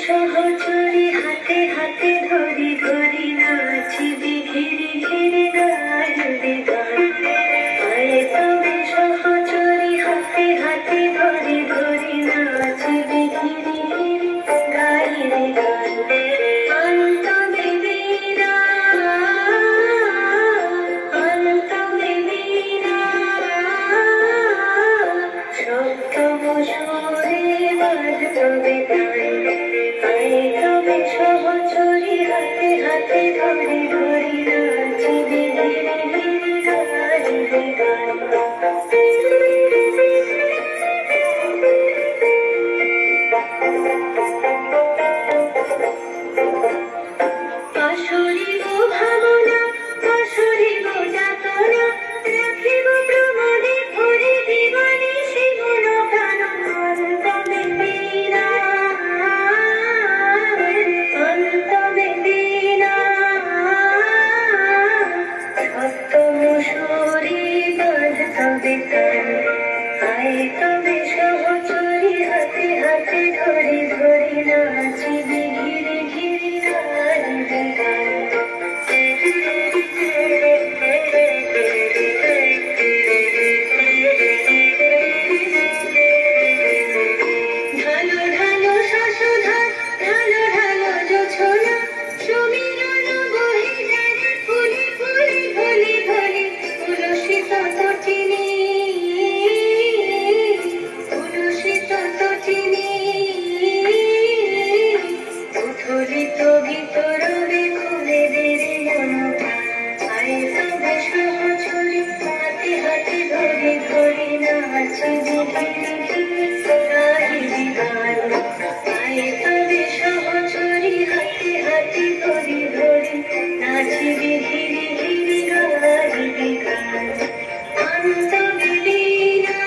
সহচরে হাতে হাতে ধরি ধরি নাচিবি ঘিরে ঘিরে গাইবি গান। আয় তবে সহচরে হাতে হাতে ধরি ধরি নাচিবি ঘিরে ঘিরে গাইবি গান। অন্তবে বীরা অন্তবে বীরা সপ্তম সুরে বাজবে গান। তবে সহচরি হাতে হাতে ধরি ধরি নাচিবি ধীরে ধীরে গাইবি গান। আসরিব ভাবনা আসরিব যাতনা রাখিব প্রমোদে ভরে দিবানি শিবন প্রাণ। অন্তবে বীরা অন্তবে বীরা সপ্তম সুরে বাজবে গান। আয় তবে সহচরি হাতে হাতে ধরি ধরি নাচিবি ঘিরে ঘিরে গাইবি গান। ঢালো ঢালো শশধর ঢালো ঢালো জোছনা সমীরণ বহে যায় ফুলে ফুলে ভোলে ভোলে। তুলসিত তটিনী তুলসিত তটিনী উথলিত ভিতরে খুলে দে রে মনটা। আয় তবে সহচরি হাতে হাতে ধরি ধরি নাচিবি ধীরে ধীরে গাইবি গান। আয় তবে সহচরি হাতে হাতে ধরি ধরি নাচিবি ধীরে ধীরে গাইবি গান। অন্তবে বীরা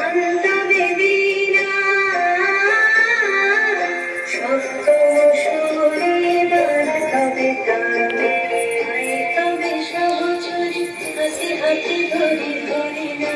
অন্তবে বীরা সপ্তম সুরে বাজবে গান। আয় তবে সহচরি হাতে হাতে ধরি ধরি না